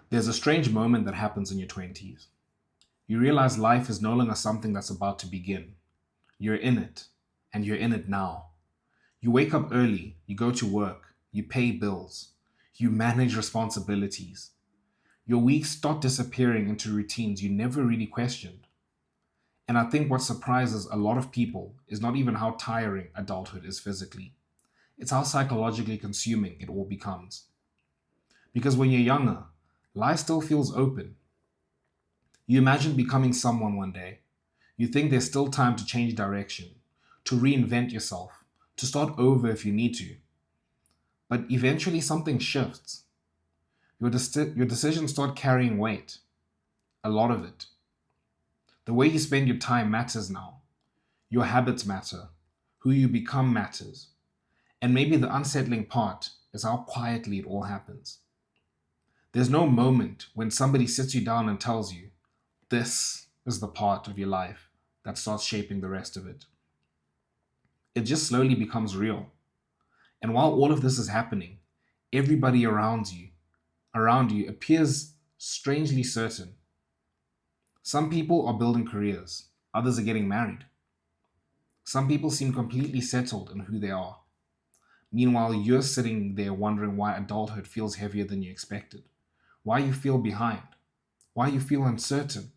There's a strange moment that happens in your 20s. You realize life is no longer something that's about to begin. You're in it, and you're in it now. You wake up early, you go to work, you pay bills, you manage responsibilities. Your weeks start disappearing into routines you never really questioned. And I think what surprises a lot of people is not even how tiring adulthood is physically, it's how psychologically consuming it all becomes. Because when you're younger, life still feels open. You imagine becoming someone one day. You think there's still time to change direction, to reinvent yourself, to start over if you need to. But eventually something shifts. Your decisions start carrying weight, a lot of it. The way you spend your time matters now. Your habits matter. Who you become matters. And maybe the unsettling part is how quietly it all happens. There's no moment when somebody sits you down and tells you, this is the part of your life that starts shaping the rest of it. It just slowly becomes real. And while all of this is happening, everybody around you appears strangely certain. Some people are building careers, others are getting married. Some people seem completely settled in who they are. Meanwhile, you're sitting there wondering why adulthood feels heavier than you expected, why you feel behind, why you feel uncertain,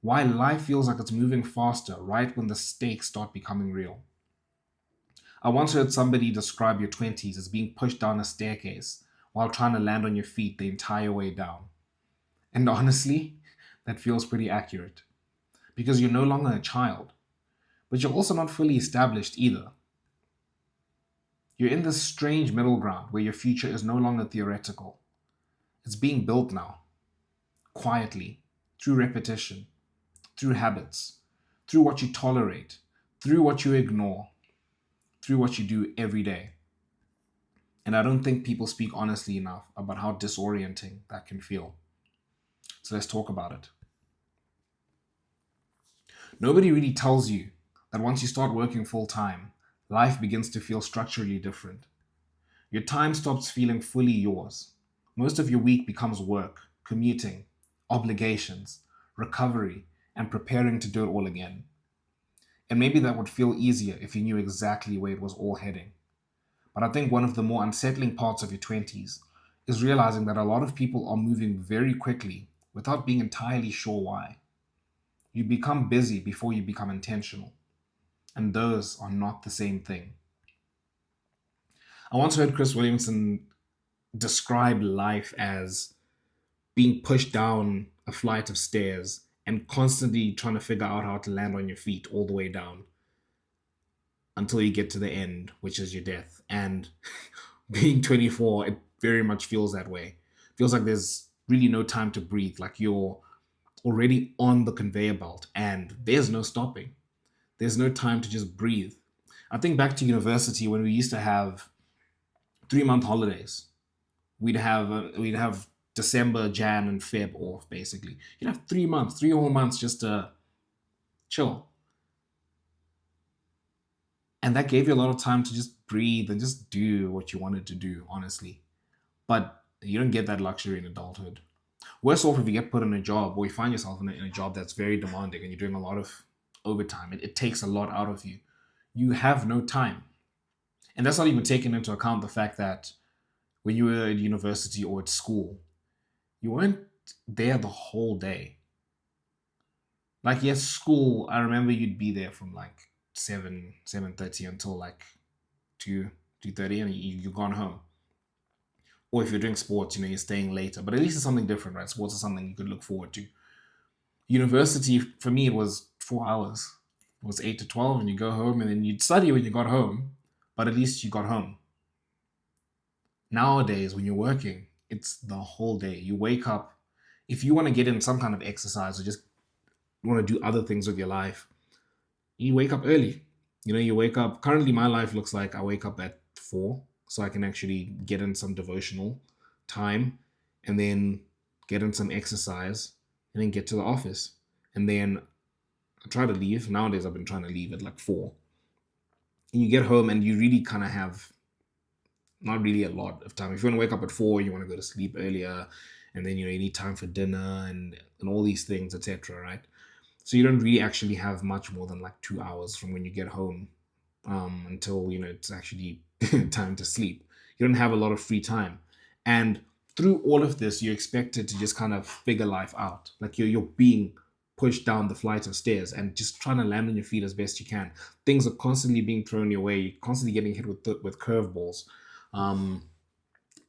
why life feels like it's moving faster right when the stakes start becoming real. I once heard somebody describe your 20s as being pushed down a staircase while trying to land on your feet the entire way down. And honestly, that feels pretty accurate because you're no longer a child, but you're also not fully established either. You're in this strange middle ground where your future is no longer theoretical. It's being built now, quietly, through repetition, through habits, through what you tolerate, through what you ignore, through what you do every day. And I don't think people speak honestly enough about how disorienting that can feel. So let's talk about it. Nobody really tells you that once you start working full time, life begins to feel structurally different. Your time stops feeling fully yours. Most of your week becomes work, commuting, obligations, recovery, and preparing to do it all again. And maybe that would feel easier if you knew exactly where it was all heading. But I think one of the more unsettling parts of your 20s is realizing that a lot of people are moving very quickly without being entirely sure why. You become busy before you become intentional, and those are not the same thing. I once heard Chris Williamson describe life as being pushed down a flight of stairs and constantly trying to figure out how to land on your feet all the way down until you get to the end, which is your death. And being 24, it very much feels that way. It feels like there's really no time to breathe, like you're already on the conveyor belt and there's no stopping. There's no time to just breathe. I think back to university when we used to have 3 month holidays. We'd have December, Jan, and Feb off basically. You'd have 3 months, 3 whole months just to chill, and that gave you a lot of time to just breathe and just do what you wanted to do. Honestly, but you don't get that luxury in adulthood. Worse off if you get put in a job or you find yourself in a job that's very demanding and you're doing a lot of overtime. It takes a lot out of you. You have no time. And that's not even taking into account the fact that when you were at university or at school, you weren't there the whole day. Like yes, school, I remember you'd be there from like 7:30 until like 2, 2:30 and you're gone home. Or if you're doing sports, you're staying later. But at least it's something different, right? Sports is something you could look forward to. University, for me, it was 4 hours. It was 8 to 12, and you go home, and then you'd study when you got home, but at least you got home. Nowadays, when you're working, it's the whole day. You wake up, if you want to get in some kind of exercise or just want to do other things with your life, you wake up early. You wake up. Currently, my life looks like I wake up at 4 so I can actually get in some devotional time and then get in some exercise and then get to the office. And then I try to leave. Nowadays, I've been trying to leave at like 4. And you get home and you really kind of have not really a lot of time. If you want to wake up at 4, you want to go to sleep earlier. and then you need time for dinner and all these things, etc. Right? So you don't really actually have much more than like 2 hours from when you get home until it's actually time to sleep. You don't have a lot of free time, and through all of this, you're expected to just kind of figure life out. Like you're being pushed down the flight of stairs and just trying to land on your feet as best you can. Things are constantly being thrown your way. You're constantly getting hit with curveballs, um,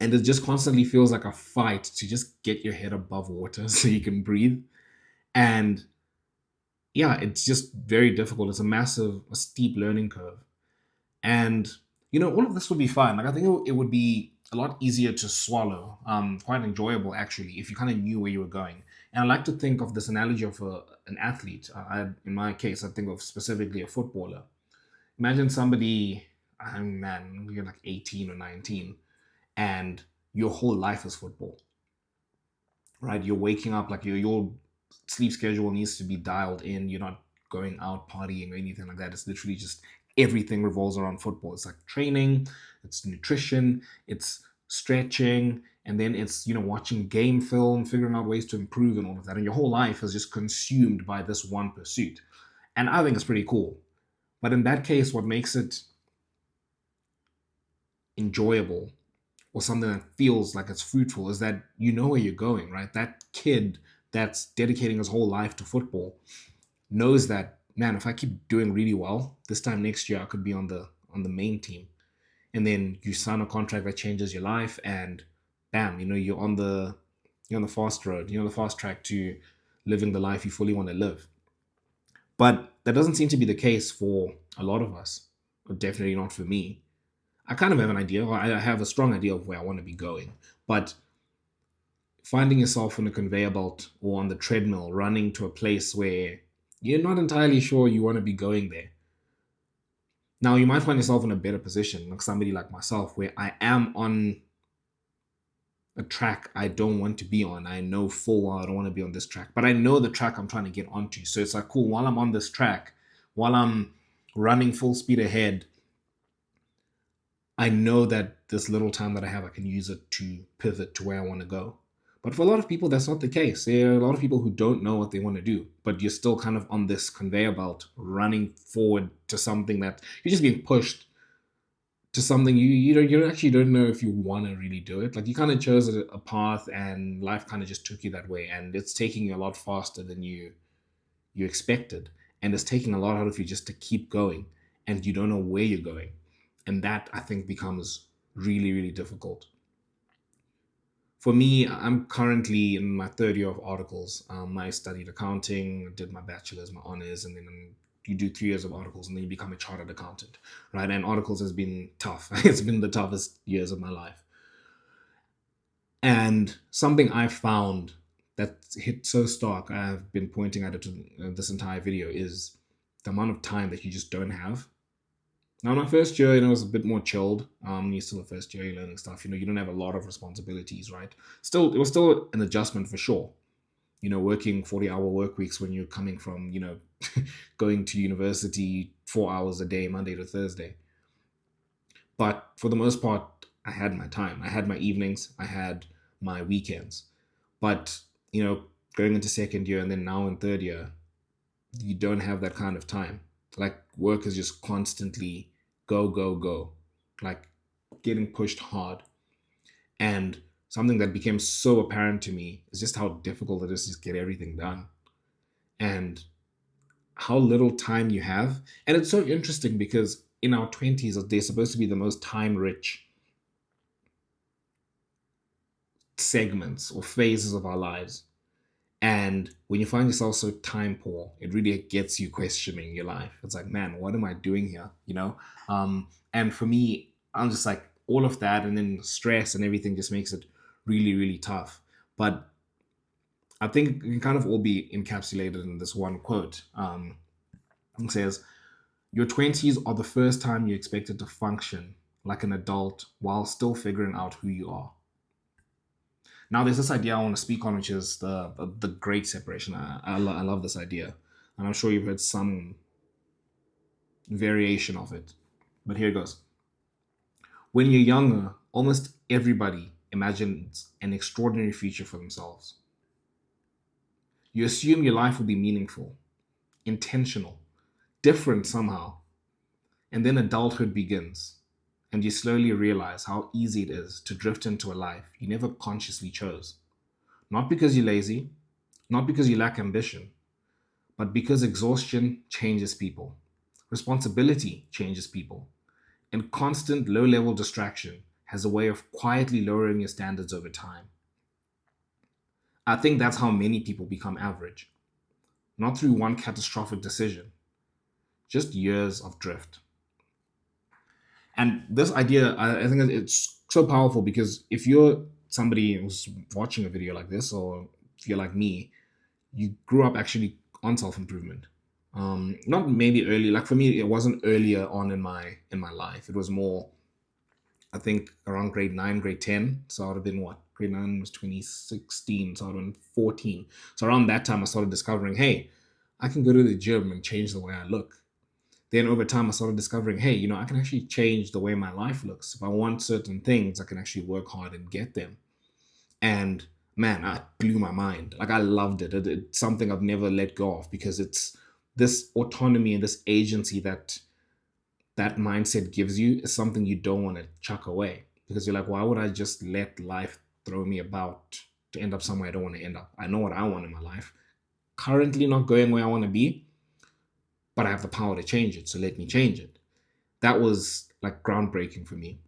and it just constantly feels like a fight to just get your head above water so you can breathe. And yeah, it's just very difficult. It's a steep learning curve. And all of this would be fine. Like I think it would be a lot easier to swallow, quite enjoyable actually, if you kind of knew where you were going. And I like to think of this analogy of an athlete. In my case, I think of specifically a footballer. Imagine somebody, man, you're like 18 or 19, and your whole life is football, right? You're waking up like your sleep schedule needs to be dialed in. You're not going out partying or anything like that. It's literally just everything revolves around football. It's like training, it's nutrition, it's stretching, and then it's watching game film, figuring out ways to improve and all of that. And your whole life is just consumed by this one pursuit. And I think it's pretty cool. But in that case, what makes it enjoyable or something that feels like it's fruitful is that you know where you're going, right? That kid that's dedicating his whole life to football knows that, man, if I keep doing really well, this time next year I could be on the main team. And then you sign a contract that changes your life, and bam, you're on the fast road, you're on the fast track to living the life you fully want to live. But that doesn't seem to be the case for a lot of us, or definitely not for me. I kind of have an idea, or I have a strong idea of where I want to be going. But finding yourself on a conveyor belt or on the treadmill running to a place where you're not entirely sure you want to be going there. Now, you might find yourself in a better position, like somebody like myself, where I am on a track I don't want to be on. I know full well I don't want to be on this track, but I know the track I'm trying to get onto. So it's like, cool, while I'm on this track, while I'm running full speed ahead, I know that this little time that I have, I can use it to pivot to where I want to go. But for a lot of people, that's not the case. There are a lot of people who don't know what they want to do, but you're still kind of on this conveyor belt running forward to something that you're just being pushed to something you actually don't know if you want to really do it. Like you kind of chose a path and life kind of just took you that way, and it's taking you a lot faster than you expected, and it's taking a lot out of you just to keep going, and you don't know where you're going, and that I think becomes really really difficult. For me, I'm currently in my third year of articles. I studied accounting, did my bachelor's, my honors, and then you do 3 years of articles, and then you become a chartered accountant, right? And articles has been tough. It's been the toughest years of my life. And something I found that hit so stark, I've been pointing at it this entire video, is the amount of time that you just don't have. Now, my first year, it was a bit more chilled. You're still a first year, you're learning stuff. You don't have a lot of responsibilities, right? Still, it was still an adjustment for sure. Working 40-hour work weeks when you're coming from, going to university 4 hours a day, Monday to Thursday. But for the most part, I had my time. I had my evenings. I had my weekends. But, going into second year and then now in third year, you don't have that kind of time. Like work is just constantly go, go, go, like getting pushed hard. And something that became so apparent to me is just how difficult it is to just get everything done and how little time you have. And it's so interesting because in our 20s, they're supposed to be the most time rich segments or phases of our lives. And when you find yourself so time poor, it really gets you questioning your life. It's like, man, what am I doing here? And for me, I'm just like all of that, and then stress and everything just makes it really, really tough. But I think it can kind of all be encapsulated in this one quote. It says, "Your 20s are the first time you expected to function like an adult while still figuring out who you are." Now, there's this idea I want to speak on, which is the great separation. I love this idea, and I'm sure you've heard some variation of it. But here it goes. When you're younger, almost everybody imagines an extraordinary future for themselves. You assume your life will be meaningful, intentional, different somehow, and then adulthood begins, and you slowly realize how easy it is to drift into a life you never consciously chose. Not because you're lazy, not because you lack ambition, but because exhaustion changes people, responsibility changes people, and constant low level distraction has a way of quietly lowering your standards over time. I think that's how many people become average, not through one catastrophic decision, just years of drift. And this idea, I think it's so powerful because if you're somebody who's watching a video like this, or if you're like me, you grew up actually on self improvement. Not maybe early, like for me, it wasn't earlier on in my life. It was more, I think, around grade 9, grade 10. So I would have been what? Grade 9 was 2016. So I would have been 14. So around that time, I started discovering, hey, I can go to the gym and change the way I look. Then over time, I started discovering, hey, I can actually change the way my life looks. If I want certain things, I can actually work hard and get them. And man, it blew my mind. Like I loved it. It's something I've never let go of because it's this autonomy and this agency that mindset gives you is something you don't want to chuck away because you're like, why would I just let life throw me about to end up somewhere I don't want to end up? I know what I want in my life. Currently not going where I want to be, but I have the power to change it. So let me change it. That was like groundbreaking for me.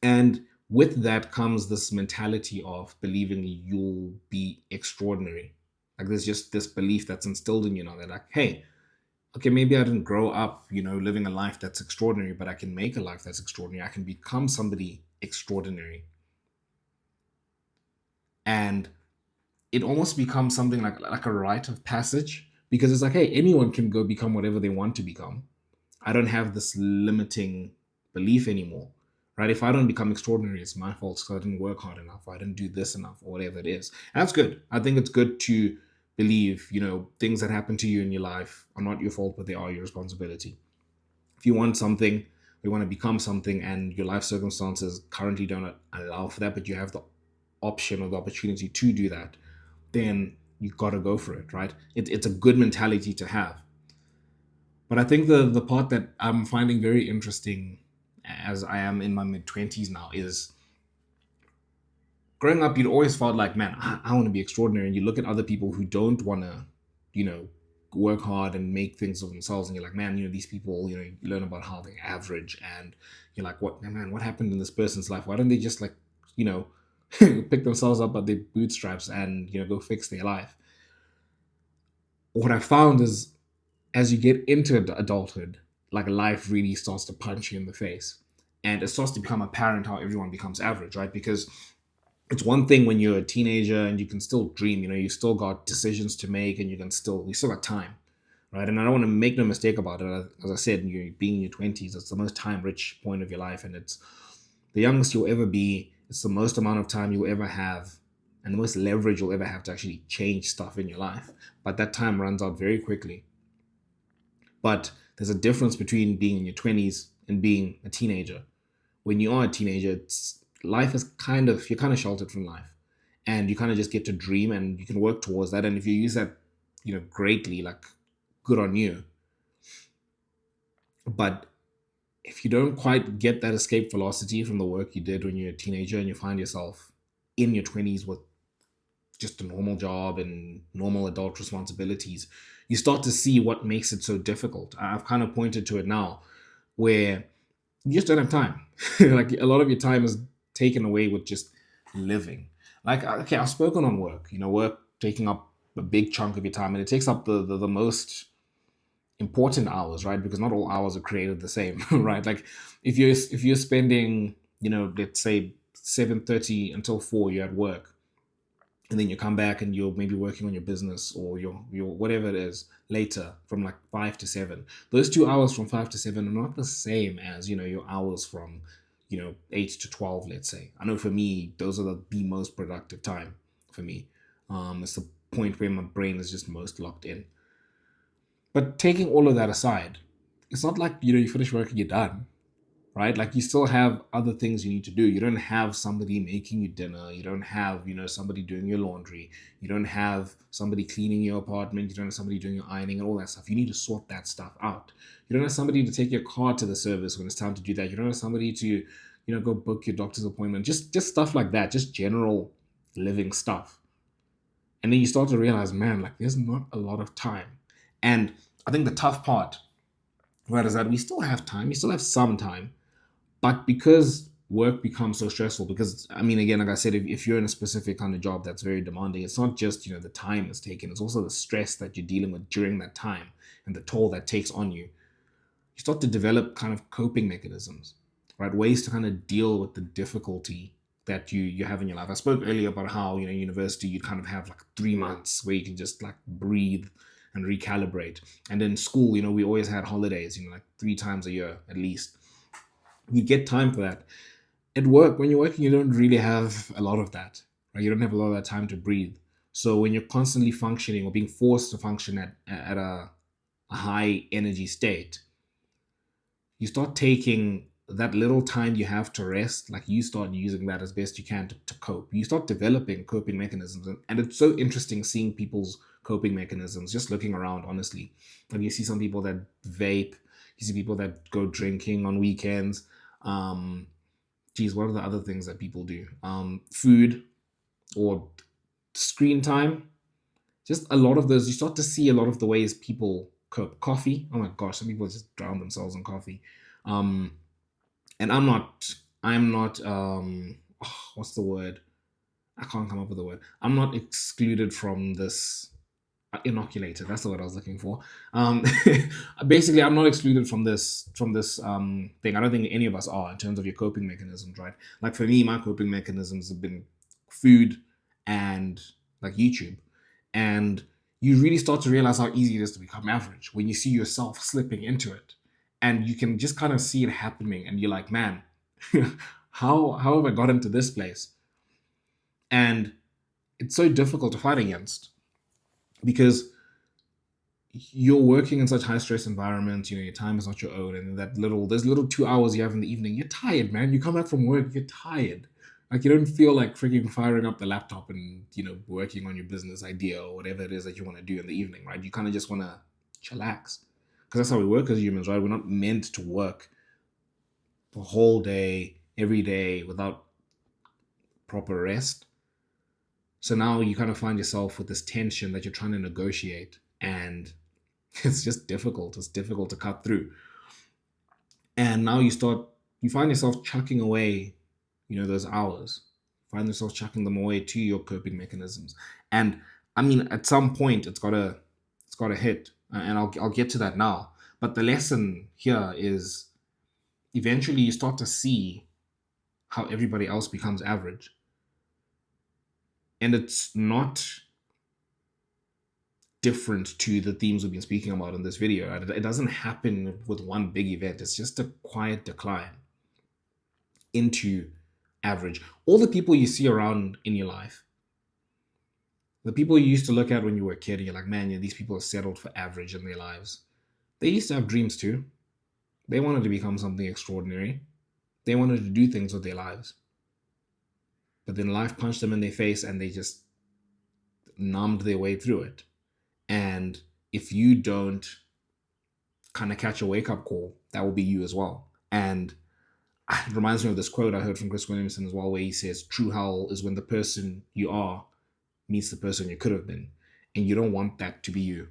And with that comes this mentality of believing you'll be extraordinary. Like there's just this belief that's instilled in you now that like, hey, okay, maybe I didn't grow up, living a life that's extraordinary, but I can make a life that's extraordinary. I can become somebody extraordinary. And it almost becomes something like a rite of passage because it's like, hey, anyone can go become whatever they want to become. I don't have this limiting belief anymore, right? If I don't become extraordinary, it's my fault because I didn't work hard enough, or I didn't do this enough, or whatever it is. And that's good. I think it's good to believe, things that happen to you in your life are not your fault, but they are your responsibility. If you want something, you want to become something, and your life circumstances currently don't allow for that, but you have the option or the opportunity to do that, then you got to go for it, right? It's a good mentality to have. But I think the part that I'm finding very interesting as I am in my mid-20s now is growing up, you'd always felt like, man, I want to be extraordinary. And you look at other people who don't want to, you know, work hard and make things of themselves. And you're like, man, these people, you learn about how they're average. And you're like, what happened in this person's life? Why don't they just you know, pick themselves up by their bootstraps and, go fix their life? What I found is as you get into adulthood, like life really starts to punch you in the face. And it starts to become apparent how everyone becomes average, right? Because it's one thing when you're a teenager and you can still dream, you still got decisions to make and you still got time, right? And I don't want to make no mistake about it. As I said, you being in your 20s, it's the most time rich point of your life. And it's the youngest you'll ever be. It's the most amount of time you'll ever have and the most leverage you'll ever have to actually change stuff in your life. But that time runs out very quickly. But there's a difference between being in your 20s and being a teenager. When you are a teenager, life is you're kind of sheltered from life. And you kind of just get to dream and you can work towards that. And if you use that, greatly, like good on you. But if you don't quite get that escape velocity from the work you did when you're a teenager and you find yourself in your 20s with just a normal job and normal adult responsibilities, you start to see what makes it so difficult. I've kind of pointed to it now where you just don't have time. Like a lot of your time is taken away with just living. Like, okay, I've spoken on work, work taking up a big chunk of your time and it takes up the most important hours, right? Because not all hours are created the same, right? Like if you're spending, let's say 7:30 until 4 you're at work, and then you come back and you're maybe working on your business or your whatever it is later from like 5 to 7. Those 2 hours from 5 to 7 are not the same as your hours from 8 to 12. Let's say, I know for me those are the most productive time for me. It's the point where my brain is just most locked in. But taking all of that aside, it's not like you finish work and you're done, right? Like you still have other things you need to do. You don't have somebody making you dinner. You don't have, somebody doing your laundry. You don't have somebody cleaning your apartment. You don't have somebody doing your ironing and all that stuff. You need to sort that stuff out. You don't have somebody to take your car to the service when it's time to do that. You don't have somebody to, go book your doctor's appointment. Just stuff like that. Just general living stuff. And then you start to realize, man, like there's not a lot of time. And I think the tough part, right, is that we still have time. We still have some time, but because work becomes so stressful, because I mean, again, like I said, if you're in a specific kind of job that's very demanding, it's not just, the time it's taken, it's also the stress that you're dealing with during that time and the toll that takes on you. You start to develop kind of coping mechanisms, right? Ways to kind of deal with the difficulty that you have in your life. I spoke earlier about how, university, you kind of have like 3 months where you can just like breathe and recalibrate. And in school, we always had holidays, like 3 times a year at least. You get time for that. At work, when you're working, you don't really have a lot of that, right? You don't have a lot of that time to breathe. So when you're constantly functioning or being forced to function at a high energy state, you start taking that little time you have to rest, like you start using that as best you can to cope. You start developing coping mechanisms. And it's so interesting seeing people's coping mechanisms, just looking around, honestly. And you see some people that vape, you see people that go drinking on weekends. Geez, what are the other things that people do? Food or screen time. Just a lot of those. You start to see a lot of the ways people cope. Coffee. Oh my gosh, some people just drown themselves in coffee. Um, and I'm not. What's the word? I can't come up with a word. I'm not excluded from this. Inoculated. That's the word I was looking for. Um, Basically, I'm not excluded from this thing. I don't think any of us are in terms of your coping mechanisms, right? Like for me, my coping mechanisms have been food and like YouTube, and you really start to realize how easy it is to become average when you see yourself slipping into it, and you can just kind of see it happening, and you're like, man, how have I got into this place? And it's so difficult to fight against because you're working in such high stress environments, your time is not your own, and those little 2 hours you have in the evening, you're tired, man. You come back from work, you're tired. Like you don't feel like freaking firing up the laptop and working on your business idea or whatever it is that you want to do in the evening, right? You kind of just want to chillax, because that's how we work as humans, right? We're not meant to work the whole day, every day without proper rest. So now you kind of find yourself with this tension that you're trying to negotiate, and it's just difficult. It's difficult to cut through. And now you find yourself chucking away, those hours. Find yourself chucking them away to your coping mechanisms. And I mean, at some point, it's gotta hit, and I'll get to that now. But the lesson here is eventually you start to see how everybody else becomes average, and it's not different to the themes we've been speaking about in this video. It doesn't happen with one big event. It's just a quiet decline into average. All the people you see around in your life, the people you used to look at when you were a kid, and you're like, man, these people are settled for average in their lives. They used to have dreams too. They wanted to become something extraordinary. They wanted to do things with their lives. But then life punched them in their face and they just numbed their way through it. And if you don't kind of catch a wake up call, that will be you as well. And it reminds me of this quote I heard from Chris Williamson as well, where he says, true hell is when the person you are meets the person you could have been. And you don't want that to be you.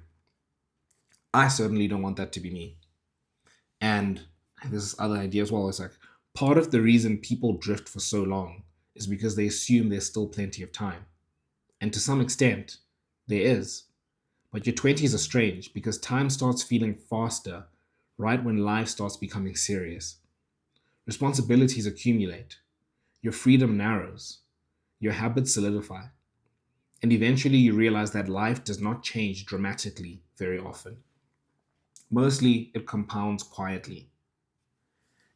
I certainly don't want that to be me. And there's this other idea as well. It's like part of the reason people drift for so long is because they assume there's still plenty of time. And to some extent, there is. But your 20s are strange because time starts feeling faster right when life starts becoming serious. Responsibilities accumulate. Your freedom narrows. Your habits solidify. And eventually you realize that life does not change dramatically very often. Mostly it compounds quietly.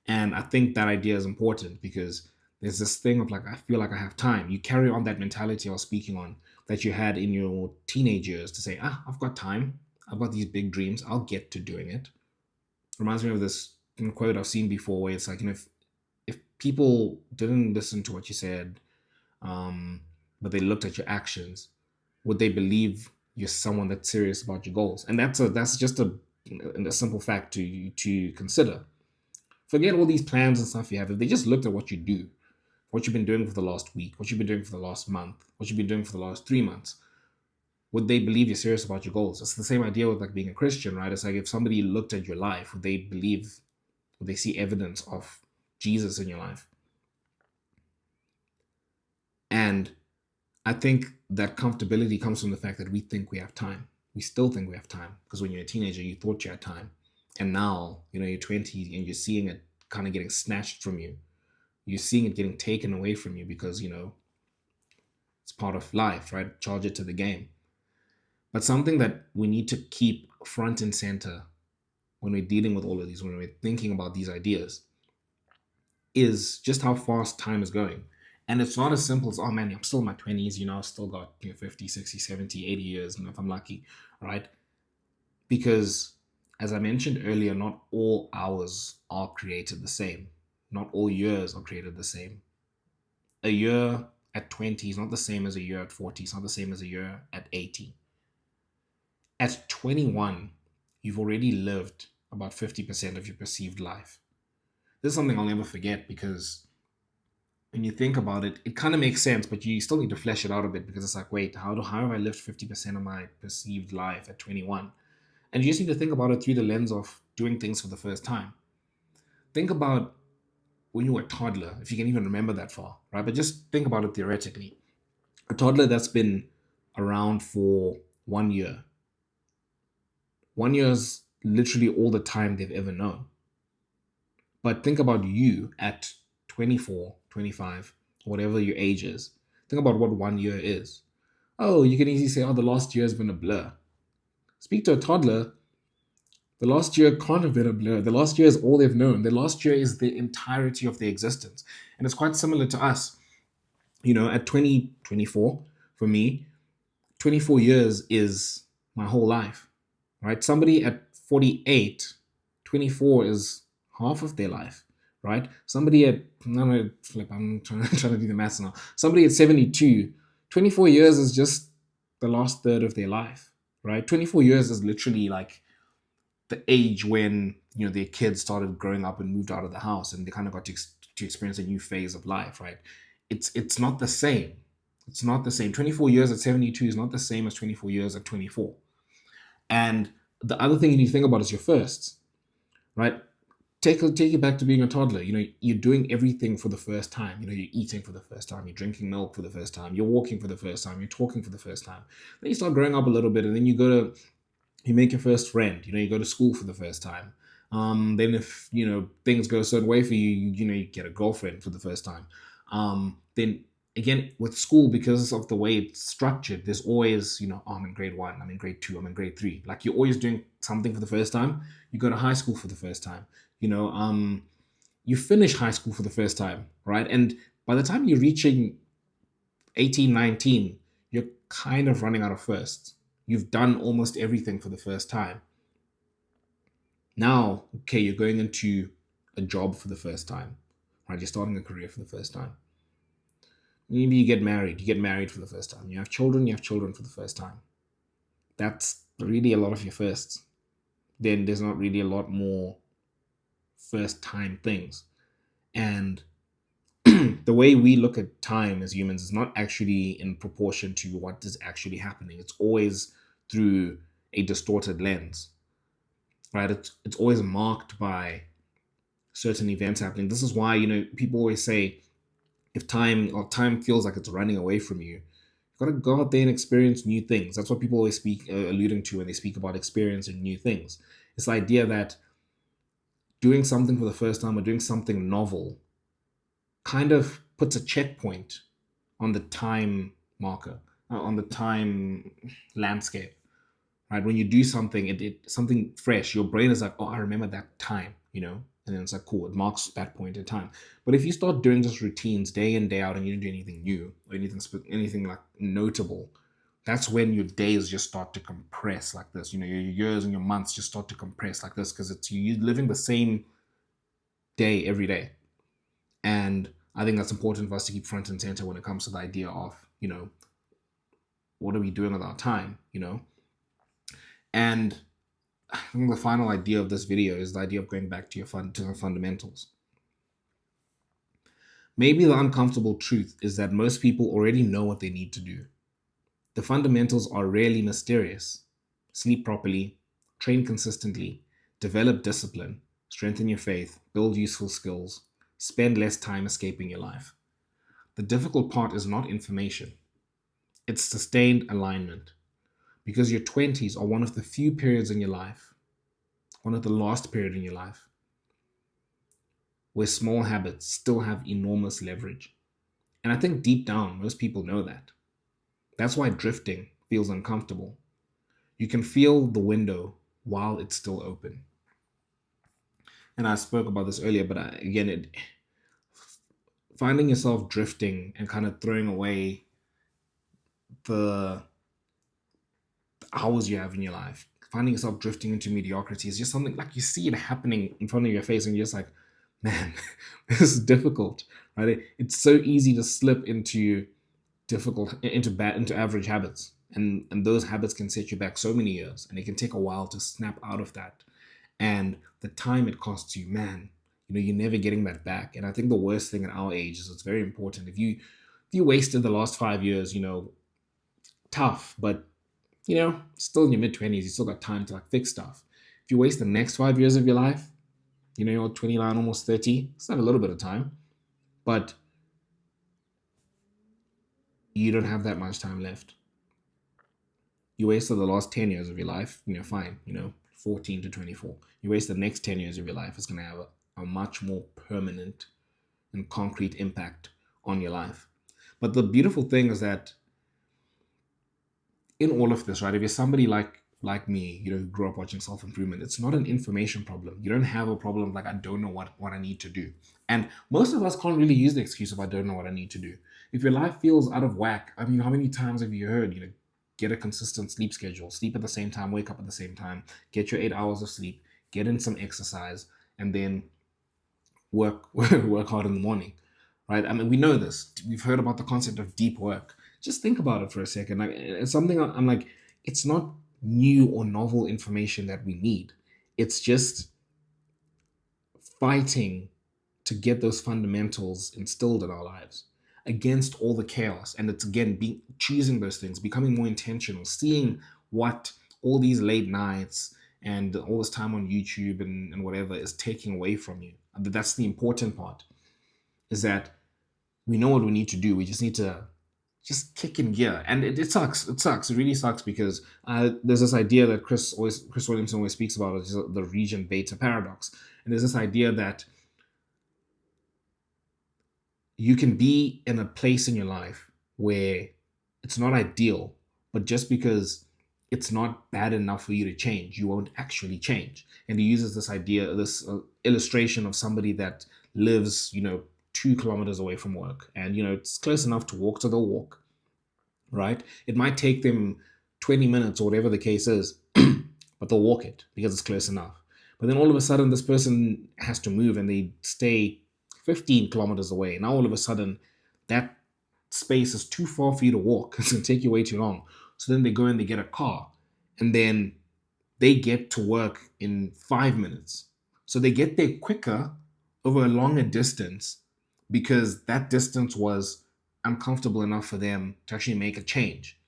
And I think that idea is important because there's this thing of like, I feel like I have time. You carry on that mentality I was speaking on that you had in your teenage years to say, I've got time. I've got these big dreams. I'll get to doing it. Reminds me of this quote I've seen before where it's like, if people didn't listen to what you said, um, but they looked at your actions, would they believe you're someone that's serious about your goals? And that's just a simple fact to consider. Forget all these plans and stuff you have. If they just looked at what you do, what you've been doing for the last week, what you've been doing for the last month, what you've been doing for the last 3 months, would they believe you're serious about your goals? It's the same idea with like being a Christian, right? It's like if somebody looked at your life, would they see evidence of Jesus in your life? And I think that comfortability comes from the fact that we think we have time. We still think we have time because when you're a teenager, you thought you had time. And now, you're 20 and you're seeing it kind of getting snatched from you. You're seeing it getting taken away from you because, it's part of life, right? Charge it to the game. But something that we need to keep front and center when we're dealing with all of these, when we're thinking about these ideas, is just how fast time is going. And it's not as simple as, oh man, I'm still in my 20s, I've still got 50, 60, 70, 80 years, if I'm lucky, right? Because as I mentioned earlier, not all hours are created the same. Not all years are created the same. A year at 20 is not the same as a year at 40. It's not the same as a year at 80. At 21, you've already lived about 50% of your perceived life. This is something I'll never forget because when you think about it, it kind of makes sense, but you still need to flesh it out a bit because it's like, wait, how have I lived 50% of my perceived life at 21? And you just need to think about it through the lens of doing things for the first time. Think about when you were a toddler, if you can even remember that far, right? But just think about it theoretically. A toddler that's been around for 1 year. 1 year is literally all the time they've ever known. But think about you at 24, 25, whatever your age is. Think about what 1 year is. Oh, you can easily say, oh, the last year has been a blur. Speak to a toddler, the last year can't have been a blur. The last year is all they've known. The last year is the entirety of their existence. And it's quite similar to us. At 24, for me, 24 years is my whole life, right? Somebody at 48, 24 is half of their life, right? Somebody at, no, flip, I'm trying to do the maths now. Somebody at 72, 24 years is just the last third of their life, right? 24 years is literally like the age when, their kids started growing up and moved out of the house and they kind of got to experience a new phase of life, right? It's not the same. It's not the same. 24 years at 72 is not the same as 24 years at 24. And the other thing you need to think about is your firsts, right? Take it back to being a toddler. You're doing everything for the first time. You're eating for the first time. You're drinking milk for the first time. You're walking for the first time. You're talking for the first time. Then you start growing up a little bit, and then you make your first friend. You go to school for the first time. Then if things go a certain way for you, you get a girlfriend for the first time. Then again with school, because of the way it's structured, there's always oh, I'm in grade 1, I'm in grade 2, I'm in grade 3. Like you're always doing something for the first time. You go to high school for the first time. You finish high school for the first time, right? And by the time you're reaching 18, 19, you're kind of running out of firsts. You've done almost everything for the first time. Now, okay, you're going into a job for the first time, right? You're starting a career for the first time. Maybe you get married. You get married for the first time. You have children for the first time. That's really a lot of your firsts. Then there's not really a lot more first time things. And the way we look at time as humans is not actually in proportion to what is actually happening. It's always through a distorted lens, right? It's always marked by certain events happening. This is why, people always say if time feels like it's running away from you, you've got to go out there and experience new things. That's what people always speak alluding to when they speak about experiencing new things. It's the idea that doing something for the first time or doing something novel kind of puts a checkpoint on the time marker, on the time landscape, right? When you do something, something fresh, your brain is like, oh, I remember that time, and then it's like, cool, it marks that point in time. But if you start doing just routines day in, day out, and you don't do anything new or anything like notable, that's when your days just start to compress like this. Your years and your months just start to compress like this because you're living the same day, every day. And I think that's important for us to keep front and center when it comes to the idea of, what are we doing with our time. And I think the final idea of this video is the idea of going back to to the fundamentals. Maybe the uncomfortable truth is that most people already know what they need to do. The fundamentals are rarely mysterious. Sleep properly, train consistently, develop discipline, strengthen your faith, build useful skills, spend less time escaping your life. The difficult part is not information, it's sustained alignment. Because your 20s are one of the few periods in your life, one of the last period in your life, where small habits still have enormous leverage. And I think deep down, most people know that. That's why drifting feels uncomfortable. You can feel the window while it's still open. And I spoke about this earlier, but again, finding yourself drifting and kind of throwing away the hours you have in your life, finding yourself drifting into mediocrity is just something like you see it happening in front of your face, and you're just like, man, this is difficult, right? It's so easy to slip into into average habits, and those habits can set you back so many years, and it can take a while to snap out of that. And the time it costs you, man, you're never getting that back. And I think the worst thing at our age is it's very important. If you wasted the last 5 years, tough, but still in your mid-20s, you still got time to like fix stuff. If you waste the next 5 years of your life, you're 29, almost 30, still have a little bit of time, but you don't have that much time left. You wasted the last 10 years of your life, fine, 14 to 24. You waste the next 10 years of your life, it's going to have a much more permanent and concrete impact on your life. But the beautiful thing is that in all of this, right, if you're somebody like me, who grew up watching self-improvement, it's not an information problem. You don't have a problem like, I don't know what I need to do. And most of us can't really use the excuse of, I don't know what I need to do. If your life feels out of whack, I mean, how many times have you heard, get a consistent sleep schedule, sleep at the same time, wake up at the same time, get your 8 hours of sleep, get in some exercise, and then work hard in the morning, right? I mean, we know this. We've heard about the concept of deep work. Just think about it for a second. Like, it's something I'm like, it's not new or novel information that we need. It's just fighting to get those fundamentals instilled in our lives against all the chaos. And it's again choosing those things, becoming more intentional, seeing what all these late nights and all this time on YouTube and whatever is taking away from you. That's the important part, is that we know what we need to do. We just need to just kick in gear. And it sucks. It sucks. It really sucks, because there's this idea that Chris Williamson always speaks about, is the region beta paradox. And there's this idea that you can be in a place in your life where it's not ideal, but just because it's not bad enough for you to change, you won't actually change. And he uses this idea, this illustration of somebody that lives, 2 kilometers away from work, and it's close enough to walk to the walk, right? It might take them 20 minutes or whatever the case is, but they'll walk it because it's close enough. But then all of a sudden, this person has to move and they stay 15 kilometers away. Now all of a sudden, that space is too far for you to walk. It's going to take you way too long. So then they go and they get a car, and then they get to work in 5 minutes. So they get there quicker over a longer distance, because that distance was uncomfortable enough for them to actually make a change.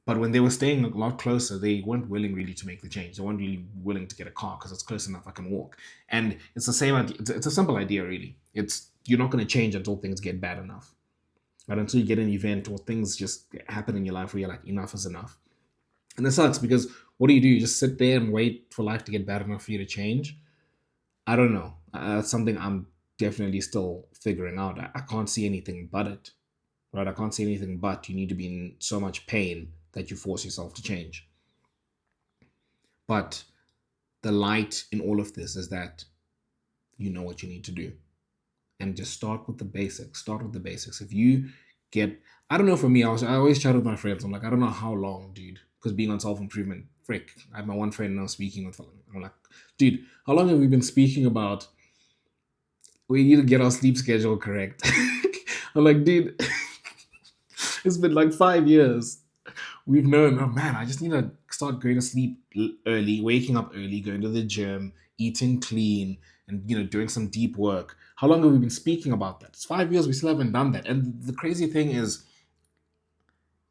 But when they were staying a lot closer, they weren't willing really to make the change. They weren't really willing to get a car because it's close enough, I can walk. And it's the same idea. It's a simple idea, really. It's, you're not going to change until things get bad enough. Right? Until you get an event or things just happen in your life where you're like, enough is enough. And that sucks, because what do? You just sit there and wait for life to get bad enough for you to change? I don't know. That's something I'm definitely still figuring out. I can't see anything but it, right? I can't see anything but you need to be in so much pain that you force yourself to change. But the light in all of this is that you know what you need to do. And just start with the basics. Start with the basics. If you get, I don't know, for me, I always chat with my friends. I'm like, I don't know how long, dude, because being on self-improvement, frick. I have my one friend now speaking with, I'm like, dude, how long have we been speaking about We need to get our sleep schedule correct. I'm like, dude, it's been like 5 years. We've known, oh man, I just need to start going to sleep early, waking up early, going to the gym, eating clean, and doing some deep work. How long have we been speaking about that? It's 5 years. We still haven't done that. And the crazy thing is,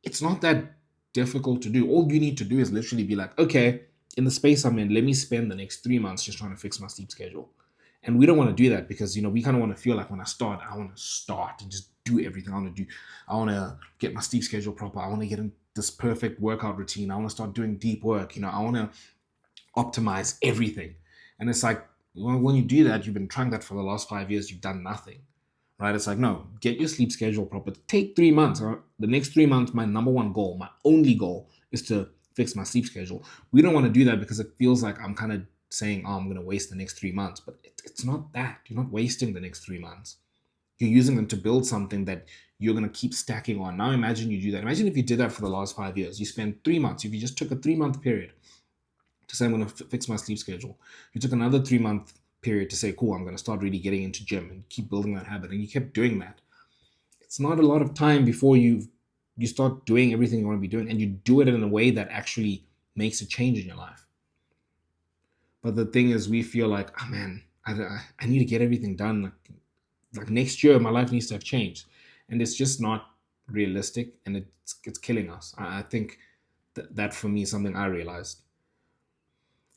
it's not that difficult to do. All you need to do is literally be like, okay, in the space I'm in, let me spend the next 3 months just trying to fix my sleep schedule. And we don't want to do that because we kind of want to feel like when I start, I want to start and just do everything I want to do. I want to get my sleep schedule proper. I want to get in this perfect workout routine. I want to start doing deep work. I want to optimize everything. And it's like, when you do that, you've been trying that for the last 5 years, you've done nothing, right? It's like, no, get your sleep schedule proper. Take 3 months. The next 3 months, my number one goal, my only goal is to fix my sleep schedule. We don't want to do that because it feels like I'm kind of saying, oh, I'm going to waste the next 3 months. But it's not that. You're not wasting the next 3 months. You're using them to build something that you're going to keep stacking on. Now imagine you do that. Imagine if you did that for the last 5 years. You spent 3 months. If you just took a 3 month period to say, I'm going to fix my sleep schedule. You took another 3 month period to say, cool, I'm going to start really getting into gym and keep building that habit. And you kept doing that. It's not a lot of time before you start doing everything you want to be doing, and you do it in a way that actually makes a change in your life. But the thing is, we feel like, oh man, I need to get everything done. Like next year, my life needs to have changed. And it's just not realistic, and it's killing us. I think that for me is something I realized.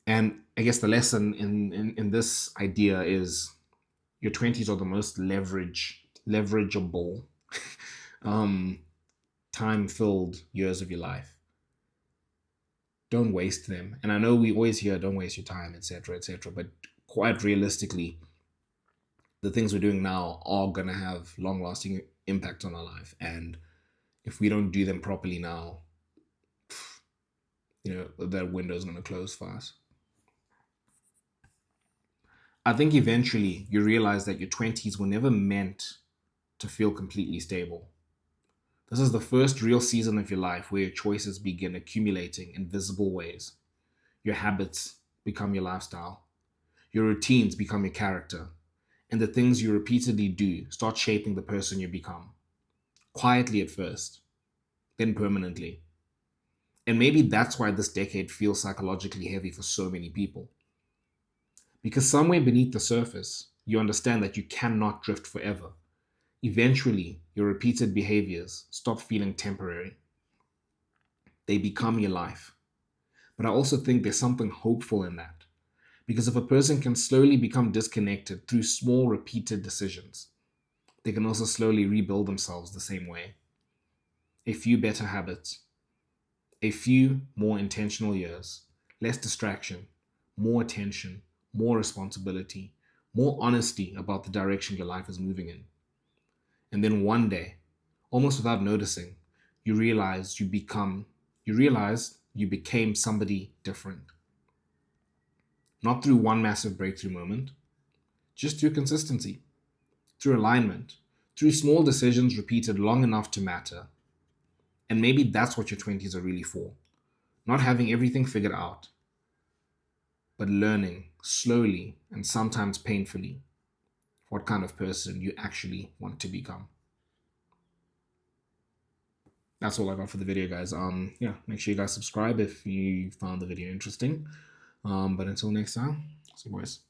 And I guess the lesson in this idea is your 20s are the most leverageable, um, time filled years of your life. Don't waste them. And I know we always hear, don't waste your time, etc., etc. But quite realistically, the things we're doing now are going to have long lasting impact on our life. And if we don't do them properly now, that window is going to close fast. I think eventually you realize that your 20s were never meant to feel completely stable. This is the first real season of your life where your choices begin accumulating in visible ways. Your habits become your lifestyle, your routines become your character, and the things you repeatedly do start shaping the person you become. Quietly at first, then permanently. And maybe that's why this decade feels psychologically heavy for so many people. Because somewhere beneath the surface, you understand that you cannot drift forever. Eventually, your repeated behaviors stop feeling temporary. They become your life. But I also think there's something hopeful in that. Because if a person can slowly become disconnected through small, repeated decisions, they can also slowly rebuild themselves the same way. A few better habits, a few more intentional years, less distraction, more attention, more responsibility, more honesty about the direction your life is moving in. And then one day, almost without noticing, you realize you became somebody different. Not through one massive breakthrough moment, just through consistency, through alignment, through small decisions repeated long enough to matter. And maybe that's what your 20s are really for. Not having everything figured out, but learning slowly and sometimes painfully what kind of person you actually want to become. That's all I got for the video, guys. Yeah, make sure you guys subscribe if you found the video interesting. But until next time, see you boys.